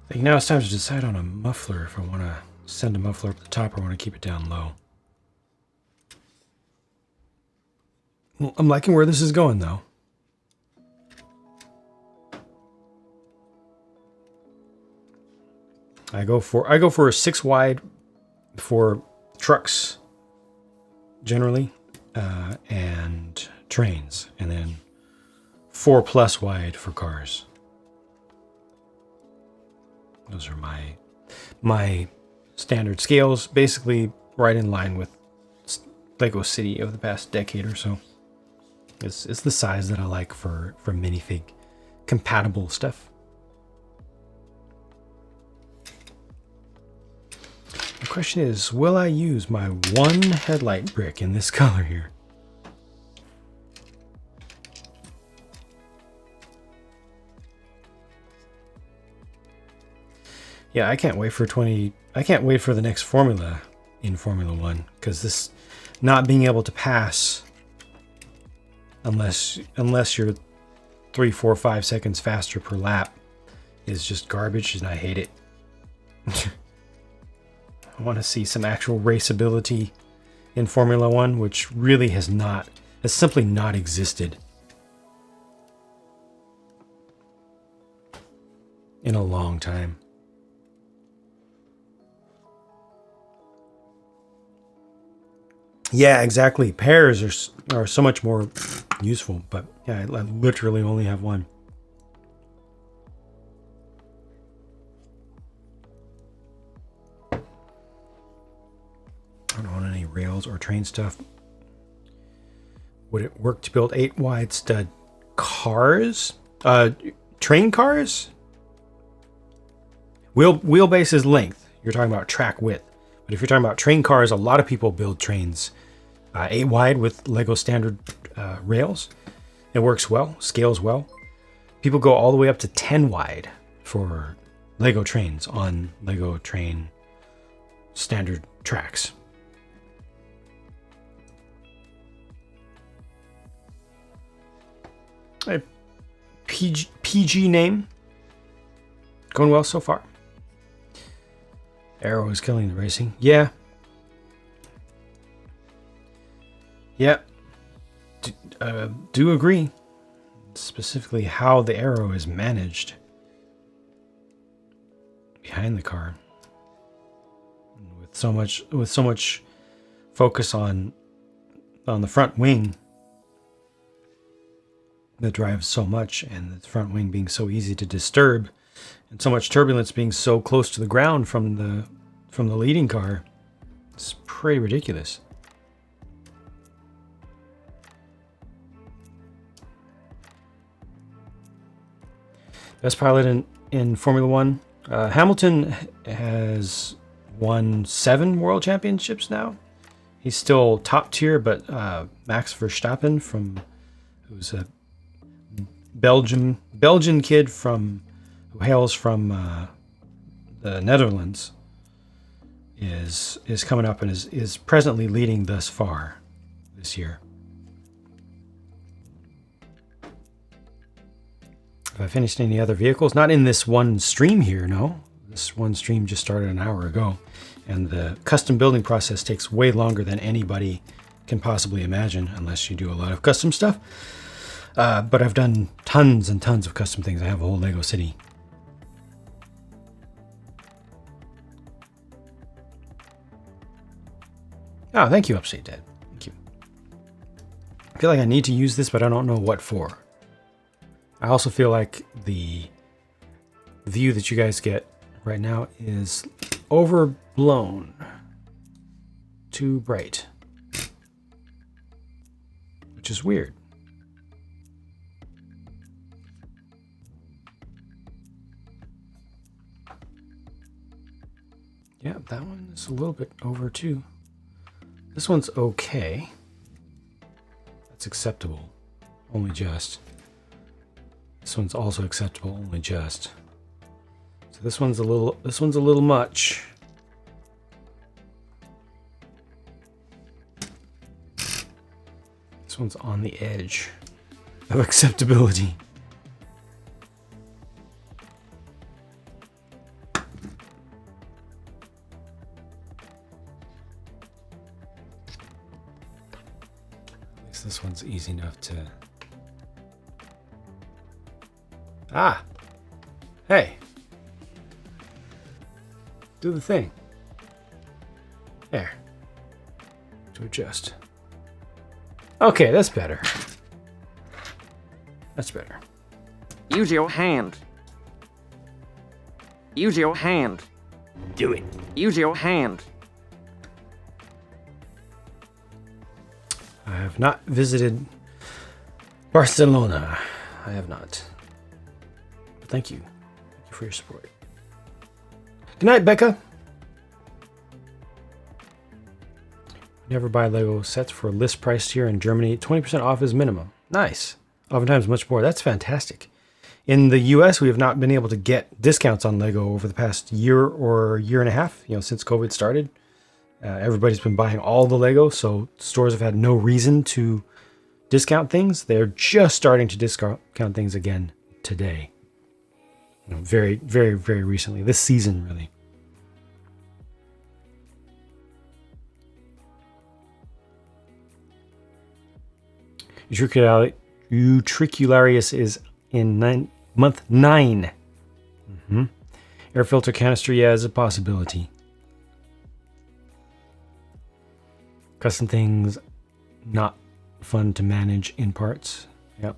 I think now it's time to decide on a muffler if I want to send a muffler up the top or want to keep it down low. Well, I'm liking where this is going though. I go for a 6 wide for trucks generally and trains, and then 4+ wide for cars. Those are my standard scales, basically right in line with Lego City of the past decade or so. It's the size that I like for minifig compatible stuff. The question is, will I use my one headlight brick in this color here? Yeah, I can't wait for the next formula in Formula 1, because this not being able to pass unless you're 3, 4, 5 seconds faster per lap is just garbage, and I hate it. I want to see some actual raceability in Formula 1, which really has simply not existed in a long time. Yeah, exactly. Pairs are so much more useful, but yeah, I literally only have one. I don't want any rails or train stuff. Would it work to build 8 wide stud cars? Train cars? Wheelbase is length. You're talking about track width. But if you're talking about train cars, a lot of people build trains 8 wide with Lego standard rails. It works well, scales well. People go all the way up to 10 wide for Lego trains on Lego train standard tracks. PG name. Going well so far. Arrow is killing the racing. Yeah. Yeah. Do agree. Specifically how the arrow is managed behind the car. With so much focus on the front wing that drives so much, and the front wing being so easy to disturb, and so much turbulence being so close to the ground from the leading car. It's pretty ridiculous. Best pilot in Formula One. Hamilton has won 7 world championships now. He's still top tier, but Max Verstappen, who's a Belgian kid who hails from the Netherlands, is coming up and is presently leading thus far this year. Have I finished any other vehicles? Not in this one stream here, no. This one stream just started an hour ago, and the custom building process takes way longer than anybody can possibly imagine, unless you do a lot of custom stuff. But I've done tons and tons of custom things. I have a whole Lego city. Oh, thank you, Upstate Dad. Thank you. I feel like I need to use this, but I don't know what for. I also feel like the view that you guys get right now is overblown. Too bright. Which is weird. Yeah, that one is a little bit over too. This one's okay. That's acceptable. Only just. This one's also acceptable, only just. So this one's a little much. This one's on the edge of acceptability. At least this one's easy enough to... Ah! Hey! Do the thing. There. To adjust. Okay, that's better. That's better. Use your hand. Use your hand. Do it. Use your hand. I have not visited Barcelona. I have not. Thank you. Thank you for your support. Good night, Becca. Never buy Lego sets for list price here in Germany. 20% off is minimum. Nice. Oftentimes much more. That's fantastic. In the US, we have not been able to get discounts on Lego over the past year or year and a half, since COVID started. Everybody's been buying all the Lego, so stores have had no reason to discount things. They're just starting to discount things again today. Very, very, very recently. This season, really. Utricularius is in month 9. Air filter canister, yeah, is a possibility. Custom things, not fun to manage in parts. Yep.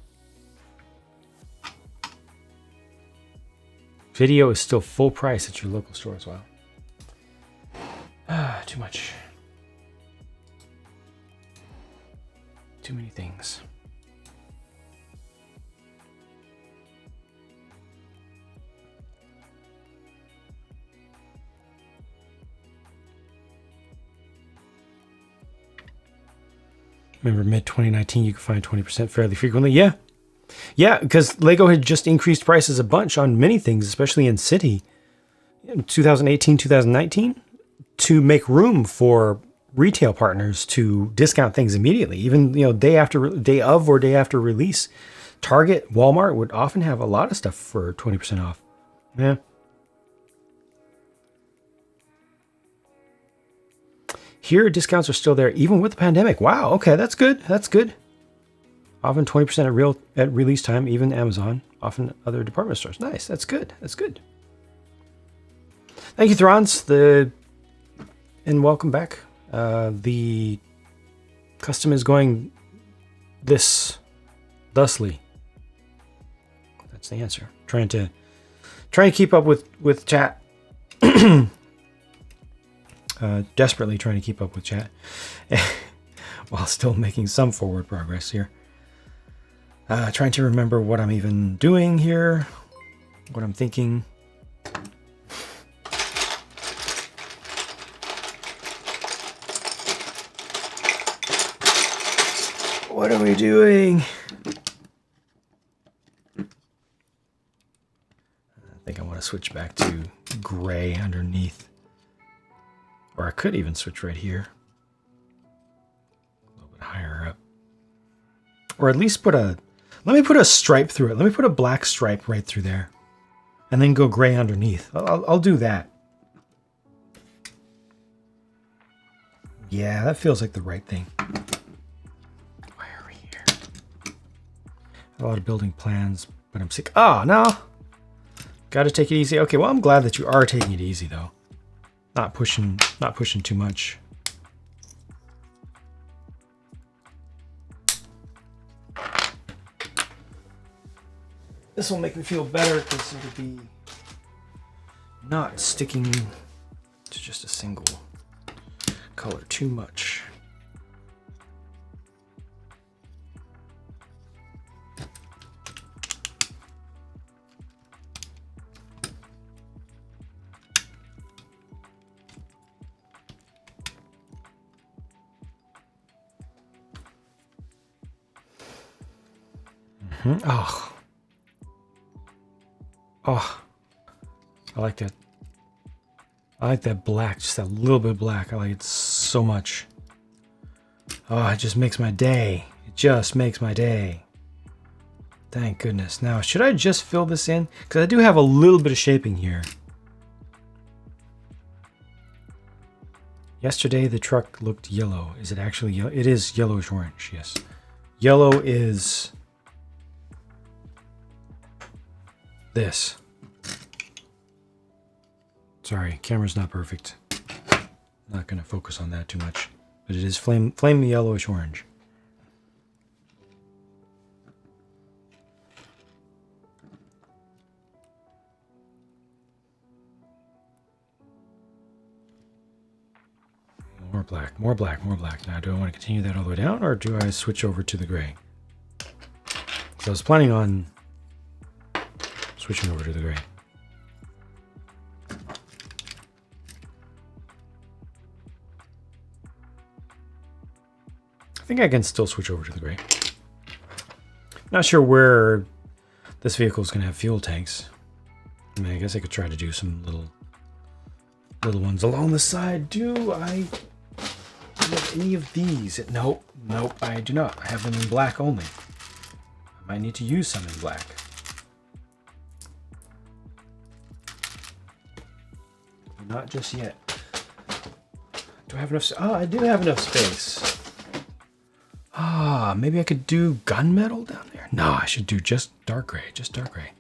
Video is still full price at your local store as well. Too much. Too many things. Remember mid-2019, you could find 20% fairly frequently. Yeah. Yeah, because Lego had just increased prices a bunch on many things, especially in City, in 2018, 2019, to make room for retail partners to discount things immediately, even day of or day after release, Target, Walmart would often have a lot of stuff for 20% off. Yeah. Here, discounts are still there, even with the pandemic. Wow, okay, that's good. That's good. Often 20% at release time, even Amazon, often other department stores. Nice, that's good. That's good. Thank you, Throns. And welcome back. The custom is going thusly. That's the answer. Trying to keep up with chat. Desperately trying to keep up with chat while still making some forward progress here. Trying to remember what I'm even doing here, what I'm thinking. What are we doing? I think I want to switch back to gray underneath. Or I could even switch right here. A little bit higher up. Or at least let me put a stripe through it. Let me put a black stripe right through there. And then go gray underneath. I'll do that. Yeah, that feels like the right thing. Why are we here? A lot of building plans, but I'm sick. Oh, no. Got to take it easy. Okay, well, I'm glad that you are taking it easy, though. Not pushing too much. This will make me feel better because it'll be not sticking to just a single color too much. Oh. Oh. I like that. I like that black, just that little bit of black. I like it so much. Oh, it just makes my day. It just makes my day. Thank goodness. Now, should I just fill this in? Because I do have a little bit of shaping here. Yesterday, the truck looked yellow. Is it actually yellow? It is yellowish orange, yes. Yellow is this. Sorry, camera's not perfect. Not going to focus on that too much. But it is flame yellowish orange. More black, more black, more black. Now, do I want to continue that all the way down, or do I switch over to the gray? So I was planning on switching over to the gray. I think I can still switch over to the gray. Not sure where this vehicle is going to have fuel tanks. I mean, I guess I could try to do some little ones along the side. Do I have any of these? Nope, I do not. I have them in black only. I might need to use some in black. Not just yet. Do I have enough? Oh, I do have enough space. Ah, maybe I could do gunmetal down there. No, I should do just dark gray. Just dark gray.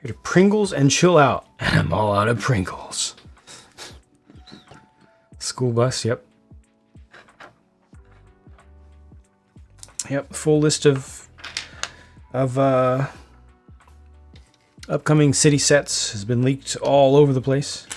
Here to Pringles and chill out. And I'm all out of Pringles. School bus, yep. Yep, full list of upcoming city sets has been leaked all over the place.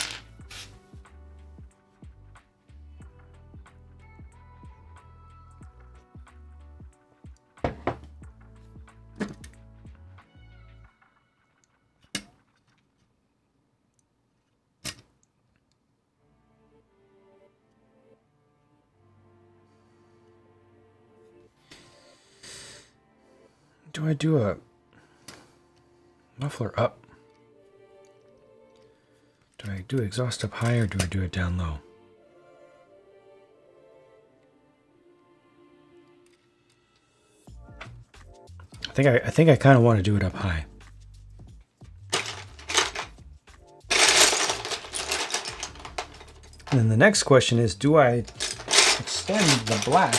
Do I do a muffler up? Do I do exhaust up high or do I do it down low? I think I kind of want to do it up high. And then the next question is, do I extend the black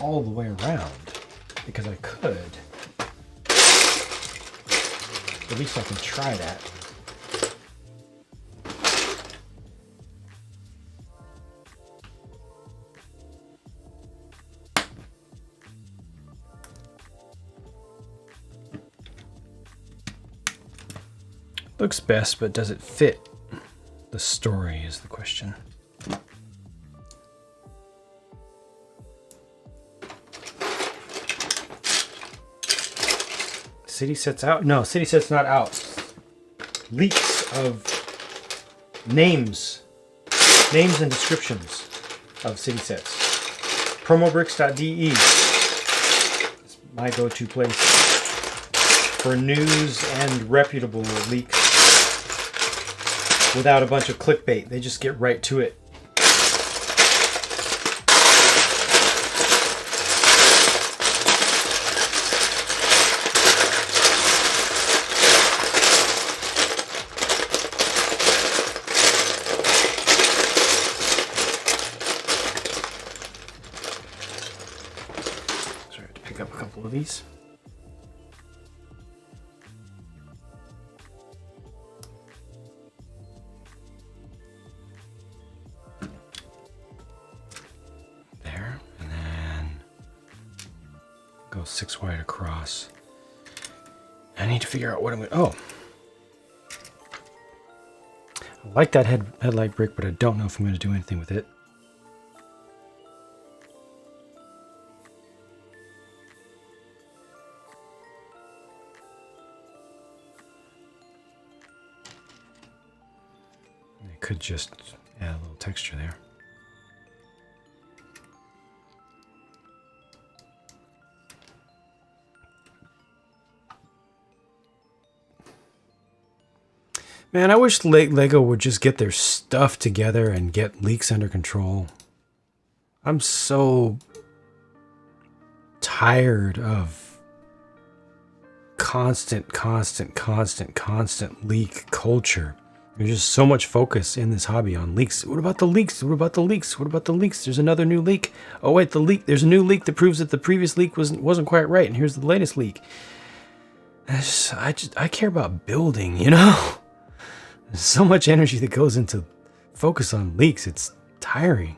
all the way around? Because I could. At least I can try that. Looks best, but does it fit the story is the question. City set's out? No, city set's not out. Leaks of names and descriptions of city sets. Promobricks.de is my go-to place for news and reputable leaks without a bunch of clickbait. They just get right to it. So I have to pick up a couple of these. Go 6 wide across. I need to figure out what I'm going to... Oh. I like that headlight brick, but I don't know if I'm going to do anything with it. I could just add a little texture there. Man, I wish Lego would just get their stuff together and get leaks under control. I'm so tired of constant leak culture. There's just so much focus in this hobby on leaks. What about the leaks? What about the leaks? What about the leaks? There's another new leak. Oh wait, the leak. There's a new leak that proves that the previous leak wasn't quite right, and here's the latest leak. I care about building, you know? There's so much energy that goes into focus on leaks. It's tiring.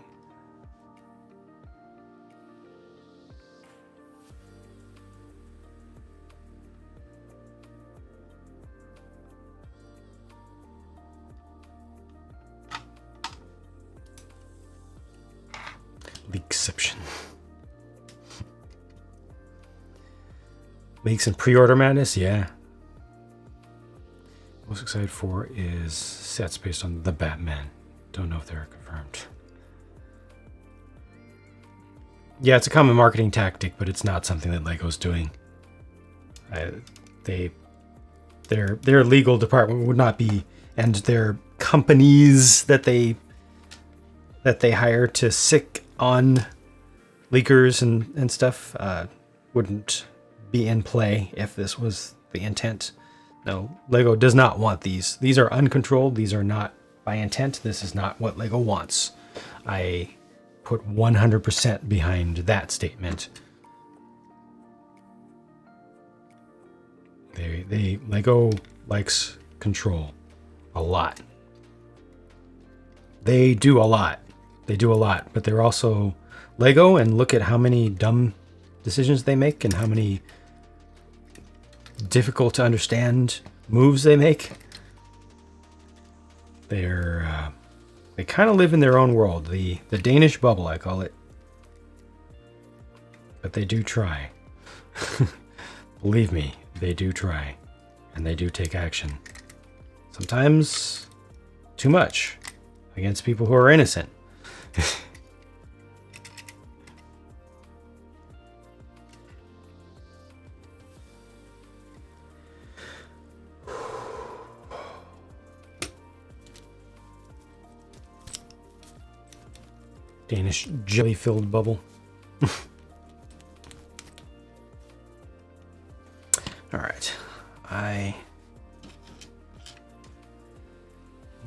Leakception. Leaks and pre-order madness, yeah. Most excited for is sets based on the Batman. Don't know if they're confirmed. Yeah, it's a common marketing tactic, but it's not something that Lego's doing. Their legal department would not be, and their companies that they hire to sick on leakers and stuff wouldn't be in play if this was the intent. No, Lego does not want these. These are uncontrolled. These are not by intent. This is not what Lego wants. I put 100% behind that statement. Lego likes control a lot. They do a lot. But they're also Lego, and look at how many dumb decisions they make and how many difficult to understand moves they make. They kind of live in their own world, the Danish bubble, I call it. But they do try. Believe me, they do try, and they do take action. Sometimes too much against people who are innocent. Danish jelly-filled bubble.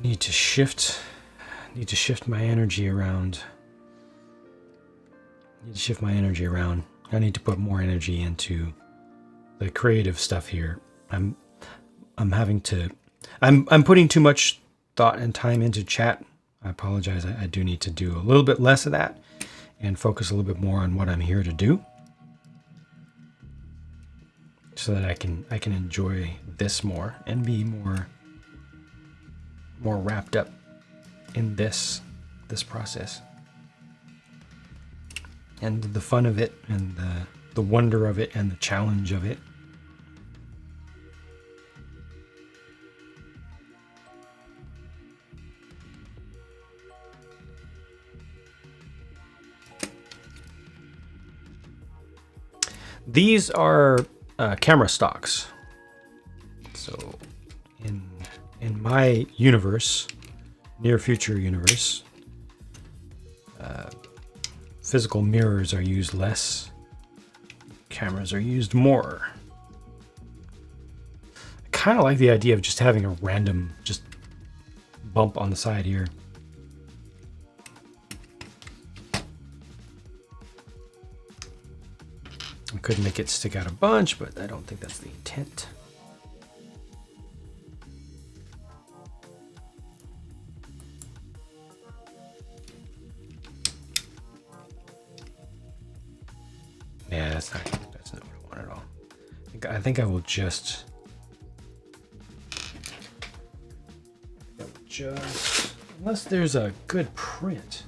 Need to shift my energy around. I need to put more energy into the creative stuff here. I'm putting too much thought and time into chat. I apologize. I do need to do a little bit less of that and focus a little bit more on what I'm here to do, so that I can enjoy this more and be more wrapped up in this process and the fun of it and the wonder of it and the challenge of it. These are camera stocks. So in my universe, near future universe, physical mirrors are used less, cameras are used more. I kind of like the idea of just having a random just bump on the side here. I could make it stick out a bunch, but I don't think that's the intent. Yeah, that's not what I want at all. I think I will just unless there's a good print.